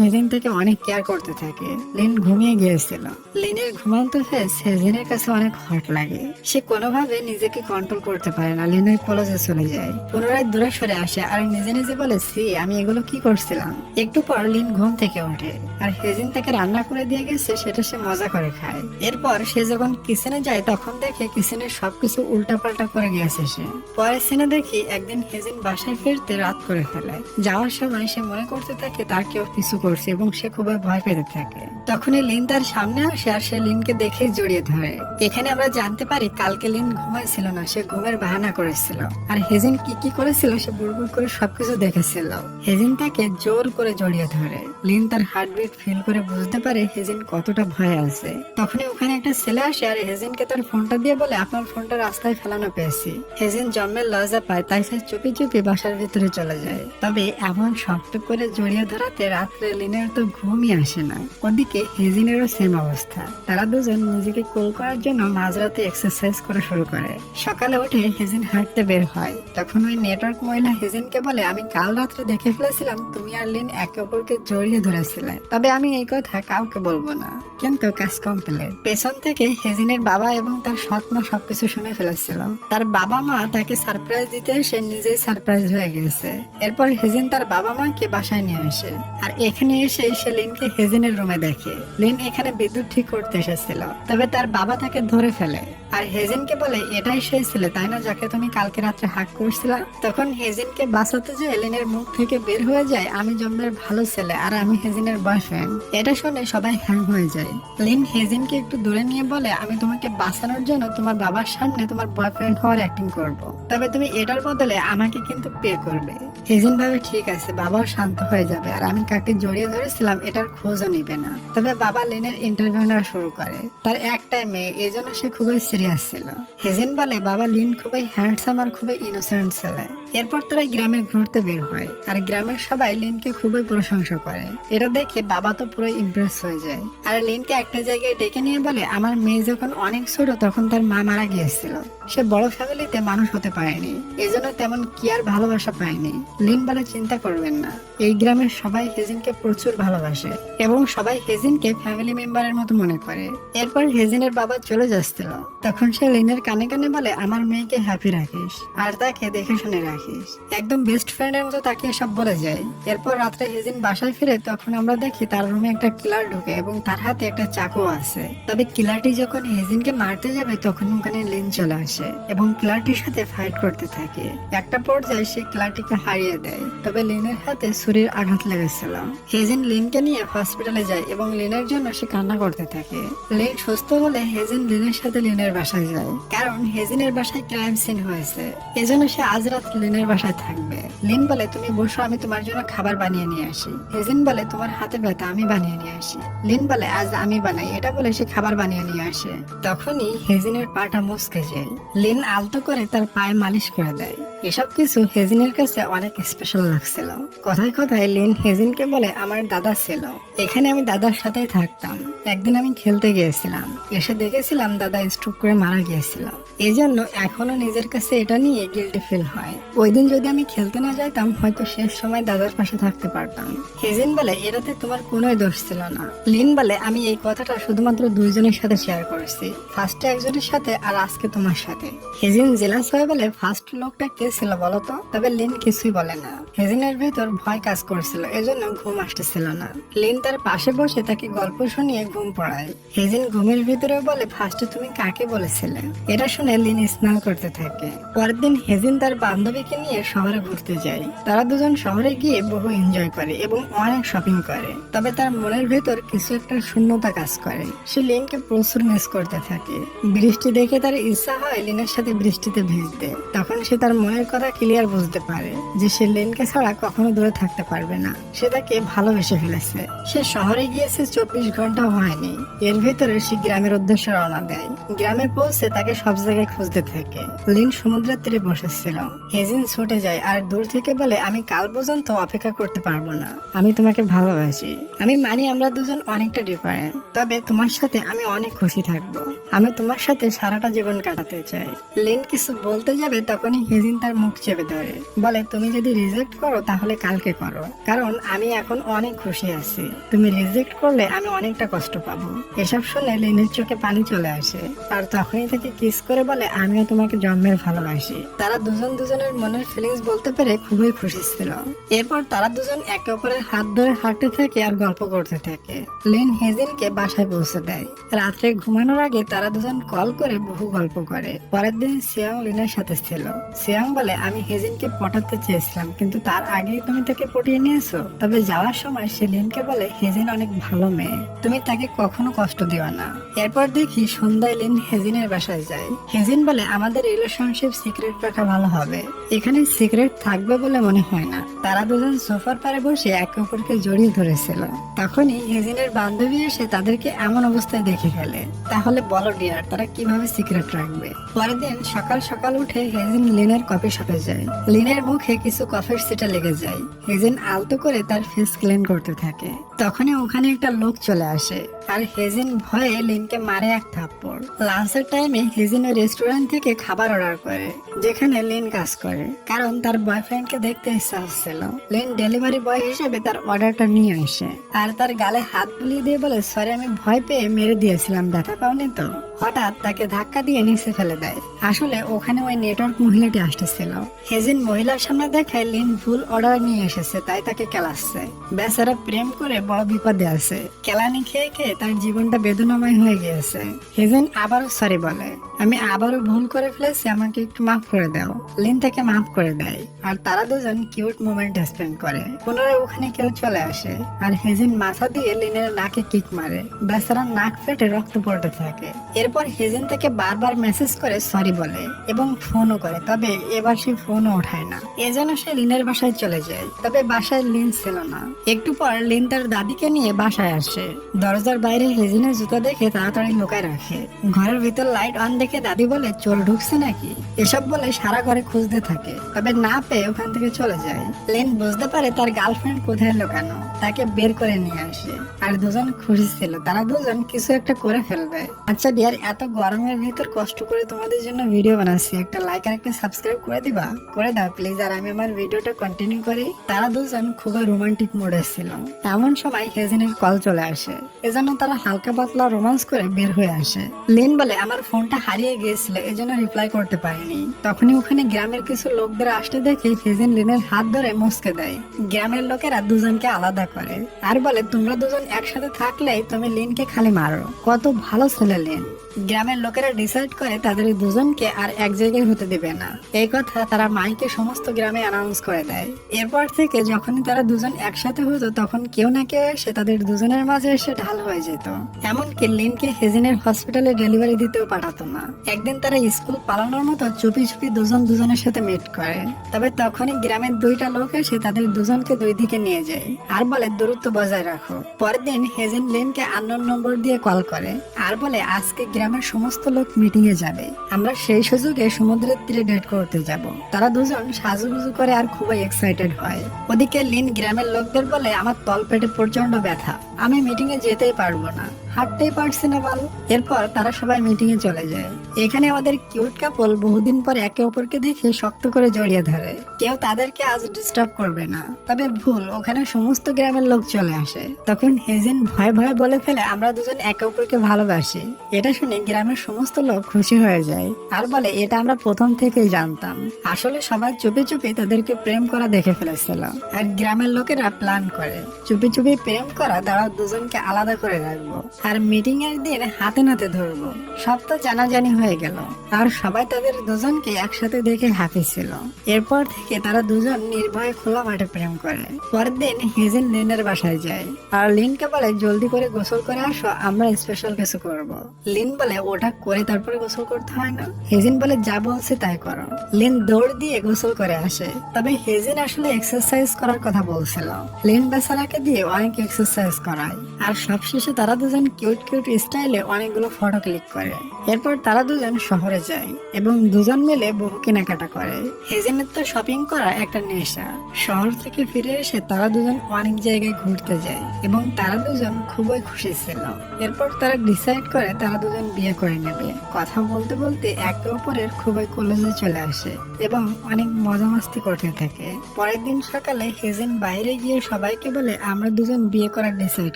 হেজেন থেকে অনেক কেয়ার করতে থাকে। লিন ঘুমিয়ে গিয়েছিল। লিনের ঘুমান্ত ফেস হেজেনের কাছে অনেক হট লাগে। সে কোনোভাবে নিজেকে কন্ট্রোল করতে পারে না, লিনের কলেজে চলে যায়। পুনরায় দূরে সরে আসে আর নিজে নিজে বলে, সি আমি এগুলো কি করছিলাম। একটু পর লিন ঘুম থেকে ওঠে আর হেজেন তাকে রান্না করে দিয়ে গেছে সেটা সে মজা করে খায়। এরপর সে যখন কিচেনে যায় তখন দেখে কিচেনের সবকিছু উল্টাপাল্টা করে গিয়েছে সে। পরের সিনে দেখি একদিন হেজেন বাসায় ফিরতে রাত করে ফেলে। যাওয়ার সময় সে মনে করতে থাকে তার কেউ কিছু করছে এবং সে খুবই ভয় পেতে থাকে। তখনই লিন তার সামনে আসে আর সে লিনকে দেখে জড়িয়ে ধরে। এখানে আমরা জানতে পারি কালকে লিন ঘুমাইছিল না, সে ঘুমের বাহানা করেছিল। আর হেজেন কি কি করেছিল সে বুড়বুড় করে সবকিছু দেখেছিল। হেজেন তাকে জোর করে জড়িয়ে ধরে। লিন তার হার্টবিট ফিল করে বুঝতে পারে হেজেন কতটা ভয় আছে। তখনই ওখানে একটা ছেলে আসে আর হেজেনকে তার ফোনটা দিয়ে বলে, আপনার ফোনটা রাস্তায় ফেলানো পেয়েছি। হেজেন জন্মের লজ্জা পায়, তাই সে চুপি চুপি বাসার ভিতরে চলে যায়। তবে এমন শক্ত করে জড়িয়ে ধরাতে রাত্রে লিনের তো ঘুমই আসে না। ওদিকে হেজেনেরও সেম অবস্থা। তারা দুজন নিজেকে কুল করার জন্য মাঝরাতে এক্সারসাইজ করা শুরু করে। সকালে উঠে হেজেন হাঁটতে বের হয়। তখন ওই নেটওয়ার্ক মহিলা হেজেনকে বলে, আমি কাল রাত্রে দেখে ফেলেছিলাম তুমি আর লিন একে অপরকে জড়িয়ে ধরেছিলে, তবে আমি এই কথা কাউকে বলবো না। কিন্তু কাজ কমপ্লিট। পেছন থেকে হেজেনের বাবা এবং তার সৎ মা সবকিছু শুনে ফেলেছিল। তার বাবা মা তাকে সারপ্রাইজ দিতে সে নিজেই সারপ্রাইজ হয়ে গেছে। এরপর হেজেন তার বাবা মাকে বাসায় নিয়ে আসে আর এখানে এসে সে লিনকে হেজেনের রুমে দেখে। লিন এখানে বিদ্যুৎ ঠিক করতে এসেছিল, তবে তার বাবা তাকে ধরে ফেলে আর হেজেনকে বলে, এটাই সেই ছেলে তাই না যাকে তুমি কালকে রাত্রে হাক করছিলা। তখন হেজেনকে বাঁচাতে যেয়ে লিনের মুখ থেকে বের হয়ে যায়, আমি জন্মের ভালো ছেলে আর আমি হেজেনের বয়ফ্রেন্ড। এটা শুনে সবাই হ্যাং হয়ে যায়। লিন হেজেনকে একটু দূরে নিয়ে বলে, আমি তোমাকে বাঁচানোর জন্য তোমার বাবার সামনে তোমার বয়ফ্রেন্ড হওয়ার অ্যাক্টিং করব, তবে তুমি এটার বদলে আমাকে কিন্তু পে করবে। হেজেন ভাবে ঠিক আছে, বাবাও শান্ত হয়ে যাবে আর আমি কাকে জড়িয়ে ধরেছিলাম এটার খোঁজও নিবে না। তবে বাবা লিনের ইন্টারভিউ নেওয়া শুরু করে। তার একটাই মেয়ে, এই জন্য সে খুবই সিরিয়াস ছিল। হেজেন বলে, বাবা লিন খুবই হ্যান্ডসাম আর খুবই ইনোসেন্ট ছেলে। এরপর তারা গ্রামে ঘুরতে বের হয় আর গ্রামের সবাই লিনকে খুবই প্রশংসা করে। এটা দেখে বাবা তো পুরো ইমপ্রেস হয়ে যায় আর লিনকে একটা জায়গায় ডেকে নিয়ে বলে, আমার মেয়ে যখন অনেক ছোট তখন তার মা মারা গিয়েছিল। সে বড় ফ্যামিলিতে মানুষ হতে পারেনি, এজন্য তেমন কি আর ভালোবাসা পায়নি। লিন বলে, চিন্তা করবেন না, এই গ্রামের সবাই হেজেনকে প্রচুর ভালোবাসে এবং সবাই হেজেনকে ফ্যামিলি মেম্বারের মতো মনে করে। এরপর হেজেনের বাবা চলে যাচ্ছিল, তখন সে লিনের কানে কানে বলে, আমার মেয়েকে হ্যাপি রাখিস আর তাকে দেখে শুনে রাখিস। একদম বেস্ট ফ্রেন্ডের মতো তাকে এসব বলে যায়। এরপর রাত্রে হেজেন বাসায় ফিরে তখন আমরা দেখি তার রুমে একটা কিলার ঢুকে এবং তার হাতে একটা চাকু আছে। তবে কিলারটি যখন হেজেনকে মারতে যাবে তখন ওখানে লিন চলে আসে এবং কিলারটির সাথে ফাইট করতে থাকে। একটা পর্যায়ে সে কিলারটিকে হারিয়ে দেয়, তবে লিনের হাতে ছুরির আঘাত লেগেছিল। হেজেন লিনকে নিয়ে হসপিটালে যায় এবং লিনের জন্য সে কান্না করতে থাকে। লিন সুস্থ হলে হেজেন লিনের সাথে লিনের বাসায় যায়, কারণ হেজেনের বাসায় ক্রাইম সিন হয়েছে। এজন্য সে আজ রাত লিনের বাসায় থাকবে। লিন বলে, তুমি বসো, আমি তোমার জন্য খাবার বানিয়ে নিয়ে আসি। হেজেন বলে, তোমার হাতে ব্যথা, আমি বানিয়ে নিয়ে আসি। লিন বলে, আজ আমি বানাই। এটা বলে সে খাবার বানিয়ে নিয়ে আসে। তখনই হেজেনের পাটা মুচকে যায়। লিন আলতো করে তার পায়ে মালিশ করে দেয়। এসব কিছু হেজেনের কাছে অনেক স্পেশাল লাগছিল। কথায় কথায় লিন হেজেনকে বলে, আমার দাদা ছিল এখানে, আমি দাদার সাথেই থাকতাম। একদিন আমি খেলতে গিয়েছিলাম, এসে দেখেছিলাম দাদা স্ট্রোক করে মারা গিয়েছিল। এই জন্য এখনো নিজের কাছে এটা নিয়ে গিল্টি ফিল হয়। ওই দিন যদি আমি খেলতে না যাইতাম হয়তো শেষ সময় দাদার পাশে থাকতে পারতাম। হেজেন বলে, এটাতে তোমার কোনোই দোষ ছিল না। লিন বলে, আমি এই কথাটা শুধুমাত্র দুইজনের সাথে শেয়ার করেছি, ফার্স্টে একজনের সাথে আর আজকে তোমার সাথে। হেজেন জেলাস হয়ে বলে, ফার্স্ট লোকটা কে ছিল বলতো? তবে লিন কিছুই বলে না। হেজেনের ভেতর ভয় কাজ করছিল, এজন্য ঘুম আসতেছিল না। লিন তার পাশে বসে তাকে গল্প শুনিয়ে ঘুম পড়ায়। হেজেন ঘুমের ভিতরে বলে, ফার্স্টে তুমি কাকে বলেছিলে? এটা শুনে লিন স্নান করতে থাকে। পরের দিন হেজেন তার বান্ধবীকে নিয়ে শহরে ঘুরতে যায়। তারা দুজন শহরে গিয়ে বহু এনজয় করে এবং অনেক শপিং করে। তবে তার মনের ভেতর কিছু একটা শূন্যতা কাজ করে। সে লিনকে প্রচুর মিস করতে থাকে। বৃষ্টি দেখে তার ইচ্ছা হয় লিনের সাথে বৃষ্টিতে ভিজতে। তখন সে তার মনের কথা ক্লিয়ার বুঝতে পারে যে সে লিনকে ছাড়া কখনো দূরে থাকতে পারবে না। সে তাকে ভালোবেসে ফেলেছে। সে শহরে গিয়েছে 24 ঘন্টা হয়নি। এর ভেতরে সে গ্রামের উদ্দেশ্যে রওনা দেয়। গ্রামে বাসায় পৌঁছে তাকে সব জায়গায় খুঁজতে থাকে। লিন সমুদ্রের তীরে বসেছিল। হেজিন ছুটে যায় আর দূর থেকে বলে, আমি কাল পর্যন্ত অপেক্ষা করতে পারবো না। আমি তোমাকে ভালোবাসি। আমি মানি আমরা দুজন অনেকটা ডিফারেন্ট, তবে তোমার সাথে আমি অনেক খুশি থাকবো। আমি তোমার সাথে সারাটা জীবন কাটাতে চাই। লিন কিছু বলতে যাবে তখনই হেজিন তার মুখ চেপে ধরে, বলে, তুমি যদি রিজেক্ট করো তাহলে কালকে করো, কারণ আমি এখন অনেক খুশি আছি। তুমি রিজেক্ট করলে আমি অনেকটা কষ্ট পাবো। এসব শুনে লিনের চোখে পানি চলে আসে আর তখনই তাকে কিস করে বলে, আমিও তোমাকে জন্মের ভালোবাসি। তারা দুজন দুজনের মনের ফিলিংস বলতে পেরে খুবই খুশি ছিল। এরপর তারা দুজন একে অপরের হাত ধরে হাঁটতে থাকে আর গল্প করতে থাকে। লিন হেজিনকে বাসায় পৌঁছে দেয়। রাত্রে ঘুমানোর আগে তারা দুজন কল করে বহু গল্প করে। পরের দিন সিয়াং লিনের সাথে ছিল। সিয়াং বলে, আমি হেজিনকে পটাতে চেয়েছিলাম, কিন্তু তার আগেই তুমি তাকে পটিয়ে নিয়েছো। তবে যাওয়ার সময় সে লিনকে বলে, হেজিন অনেক ভালো মেয়ে, তুমি তাকে কখনো কষ্ট দিও না। এরপর দেখি সন্ধ্যায় লিন হেজিনের বাসায় যায়। হেজিন বলে, আমাদের রিলেশনশিপ সিক্রেট রাখা ভালো হবে। এখানে সিক্রেট থাকবে বলে মনে হয় না। তারা দুজন সোফার পারে বসে একে অপরকে জড়িয়ে ধরেছিল। তখনই হেজিনের বান্ধবী এসে তাদেরকে এমন অবস্থায় দেখে ফেলে। তাহলে বলো ডিয়ার, তারা কিভাবে সিক্রেট রাখবে? পরের দিন সকাল সকাল উঠে হেজিন লিনের কফি শপে যায়। লিনের মুখে কিছু কফির সিটা লেগে যায়। হেজিন আলতো করে তার ফেস ক্লিন করতে থাকে। তখনই ওখানে একটা লোক চলে আসে আর হেজিন ভয়ে লিনকে মারে এক থাপ্পড়। লাঞ্চের টাইমে হেজিন ওই রেস্টুরেন্ট থেকে খাবার অর্ডার করে যেখানে লিন কাজ করে, কারণ তার বয়ফ্রেন্ডকে দেখতে ইচ্ছা হচ্ছিল। লিন ডেলিভারি বয় হিসেবে তার অর্ডারটা নিয়ে আসে আর তার গালে হাত বুলিয়ে দিয়ে বলে, সরি আমি ভয় পেয়ে মেরে দিয়েছিলাম, ব্যথা পাওনি তো? হঠাৎ তাকে ধাক্কা দিয়ে নিচে ফেলে দেয়। আসলে ওখানে ওই নেটওয়ার্ক মহিলাটি আসতেছিল। হেজিন মহিলার সামনে দেখায় লিন ভুল অর্ডার নিয়ে এসেছে, তাই তাকে কেলাচ্ছে। বেচারা প্রেম করে বড় বিপদে আছে। কেলানি খেয়ে খেয়ে তার জীবনটা বেদনাময় হয়ে গিয়েছে। হেজিন আবারও সরি বলে, আমি আবারও ভুল করে ফেলেছি, আমাকে একটু মাফ করে দাও। লিন তাকে মাফ করে দেয় আর তারা দুজন কিউট মোমেন্ট স্পেন্ড করে। পুনরায় ওখানে কেউ চলে আসে আর হেজিন মাথা দিয়ে লিনের নাকে কিক মারে। বেচারা নাক ফেটে রক্ত পড়তে থাকে। এরপর হেজিন তাকে বারবার মেসেজ করে সরি বলে এবং ফোনও করে, তবে এবার সে ফোনও ওঠায় না। এজন্য সে লিনের বাসায় চলে যায়। তবে বাসায় লিন ছিল না। একটু পর লিন তার দাদিকে নিয়ে বাসায় আসে। দরজার বাইরে হেজিনের জুতা দেখে তাড়াতাড়ি লুকায় রাখে। ঘরের ভিতর লাইট অন দেখে দাদি বলে, চোর ঢুকছে নাকি? এসব বলে সারা ঘরে খুঁজতে থাকে, তবে না পেয়ে ওখান থেকে চলে যায়। লিন বুঝতে পারে তার গার্লফ্রেন্ড কোথায় লুকানো, তাকে বের করে নিয়ে আসে আর দুজন খুশি ছিল তারা দুজন কিছু একটা করে ফেলবে। আচ্ছা ডিয়ার, এত গরমের ভিতর কষ্ট করে তোমাদের জন্য ভিডিও বানাচ্ছি, একটা লাইক আর একটা সাবস্ক্রাইব করে দিবা? করে দাও প্লিজ। আর আমি আমার ভিডিওটা কন্টিনিউ করি। তারা দুজন খুবই রোমান্টিক মোডে ছিল। এমন সময় হেজিনের কল চলে আসে, এজন্য তারা হালকা পাতলা রোমান্স করে বের হয়ে আসে। লিন বলে, আমার ফোনটা হারিয়ে গিয়েছিল, এজন্য রিপ্লাই করতে পারিনি। তখনই ওখানে গ্রামের কিছু লোকদের আসতে দেখে হেজিন লিনের হাত ধরে মুচকে দেয়। গ্রামের লোকেরা দুজনকে আলাদা করে আর বলে, তোমরা দুজন একসাথে থাকলেই তুমি লিনকে খালি মারো। কত ভালো ছেলে লিন। গ্রামের লোকেরা ডিসাইড করে তাদের দুজনকে আর এক জায়গায় হতে দেবে না। এই কথা তারা মাইকে সমস্ত গ্রামে অ্যানাউন্স করে দেয়। এরপর থেকে যখনই তারা দুজন একসাথে হতো তখন কেউ না কেউ এসে তাদের দুজনের মাঝে এসে ঢাল হয়ে যেত। এমনকি লিনকে হেজিনের হসপিটালে ডেলিভারি দিতেও পাঠাতো না। একদিন তারা স্কুল পালানোর মতো চুপি চুপি দুজন দুজনের সাথে মিট করে। তবে তখনই গ্রামের দুইটা লোক এসে তাদের দুজনকে দুই দিকে নিয়ে যায় আর বলে, দূরত্ব বজায় রাখো। পরের দিন হেজিন লিনকে আননোন নম্বর দিয়ে কল করে আর বলে, আজকে গ্রামের সমস্ত লোক মিটিং এ যাবে, আমরা সেই সুযোগে সমুদ্রের তীরে ডেট করতে যাব। তারা দুজন সাজুগুজু করে আর খুবই এক্সাইটেড হয়। ওদিকে লিন গ্রামের লোকদের বলে, আমার তল পেটে প্রচন্ড ব্যথা, আমি মিটিং এ যেতেই পারবো না, হাঁটতেই পারছি না ভালো। এরপর তারা সবাই মিটিং এ চলে যায়। এখানে আমাদের কিউট কাপল বহুদিন পর একে অপরকে দেখে শক্ত করে জড়িয়ে ধরে। কেউ তাদেরকে আজ ডিস্টার্ব করবে না। তবে ভুল, ওখানে সমস্ত গ্রামের লোক চলে আসে। তখন হেজিন ভয় ভয় বলে ফেলে, আমরা দুজন একে অপরকে ভালোবাসি। এটা শুনে গ্রামের সমস্ত লোক খুশি হয়ে যায় আর বলে, এটা আমরা প্রথম থেকেই জানতাম। আসলে সবাই চুপি চুপি তাদেরকে প্রেম করা দেখে ফেলেছিল আর গ্রামের লোকেরা প্ল্যান করে চুপি চুপি প্রেম করা দ্বারা দুজনকে আলাদা করে রাখবো আর মিটিং এর দিন হাতে নাতে ধরবো। সব তো জানাজানি হয়ে গেল আর সবাই তাদের দুজনকে একসাথে দেখে হ্যাপি ছিল। এরপর থেকে তারা দুজন নির্ভয়ে খোলা মাঠে প্রেম করে। পরের দিন হেজিন লিনের বাসায় যায় আর লিনকে বলে, জলদি করে গোসল করে আসো, আমরা স্পেশাল কিছু করব। লিন বলে, ওটা করে তারপরে গোসল করতে হয় না? হেজিন বলে, যা বলছে তাই করো। লিন দৌড় দিয়ে গোসল করে আসে। তবে হেজিন আসলে এক্সারসাইজ করার কথা বলছিল। লিন বেচারাকে দিয়ে অনেক এক্সারসাইজ করায় আর সবশেষে তারা দুজন কিউট কিউট স্টাইলে অনেকগুলো ফটো ক্লিক করে। এরপর তারা দুজন শহরে যায় এবং দুজন মিলে বহু কেনাকাটা করে। হেজেনের তো শপিং করা একটা নেশা। শহর থেকে ফিরে এসে তারা দুজন অনেক জায়গায় ঘুরতে যায় এবং তারা দুজন খুবই খুশি ছিল। এরপর তারা ডিসাইড করে তারা দুজন বিয়ে করে নেবে। কথা বলতে বলতে একে অপরের খুবই কলেজে চলে আসে এবং অনেক মজা মাস্তি করতে থাকে। পরের দিন সকালে হেজেন বাইরে গিয়ে সবাইকে বলে আমরা দুজন বিয়ে করার ডিসাইড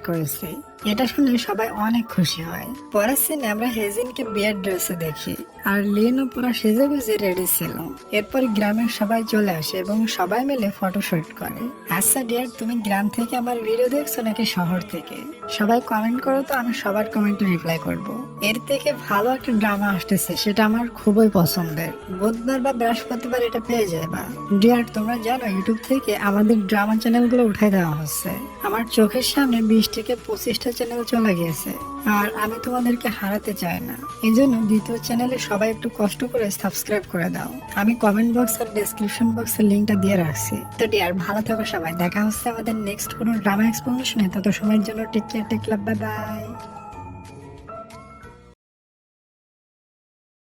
করেছি। এটা শুনে সবাই অনেক খুশি হয়। পরের সিনে আমরা হেজিনকে বিয়ের ড্রেসে দেখি আর লিনও পুরো সেজে গুজে রেডি ছিল। এরপর গ্রামের সবাই চলে আসে এবং সবাই মিলে ফটোশুট করে। আচ্ছা ডিয়ার, তুমি গ্রাম থেকে আমার ভিডিও দেখছো নাকি শহর থেকে? সবাই কমেন্ট করো তো, আমি সবার কমেন্টে রিপ্লাই করব। এর থেকে ভালো একটা ড্রামা আসতেছে, সেটা আমার খুবই পছন্দের। বুধবার বা বৃহস্পতিবার এটা পেয়ে যাবা। ডিয়ার, তোমরা জানো ইউটিউব থেকে আমাদের ড্রামা চ্যানেলগুলো উঠাই দেওয়া হচ্ছে। আমার চোখের সামনে 20 থেকে 25টা চ্যানেল চলে গিয়েছে আর আমি তোমাদেরকে হারাতে চাই না। এই জন্য দ্বিতীয় চ্যানেলে সবাই একটু কষ্ট করে সাবস্ক্রাইব করে দাও। আমি কমেন্ট বক্স আর ডেসক্রিপশন বক্সের লিঙ্কটা দিয়ে রাখছি। তো ডিয়ার, ভালো থাকো সবাই। দেখা হচ্ছে আমাদের নেক্সট কোনো ড্রামা এক্সপ্লেনেশনে। তত সময়ের জন্য টেক কেয়ার, টেক লাভ, বাই বাই।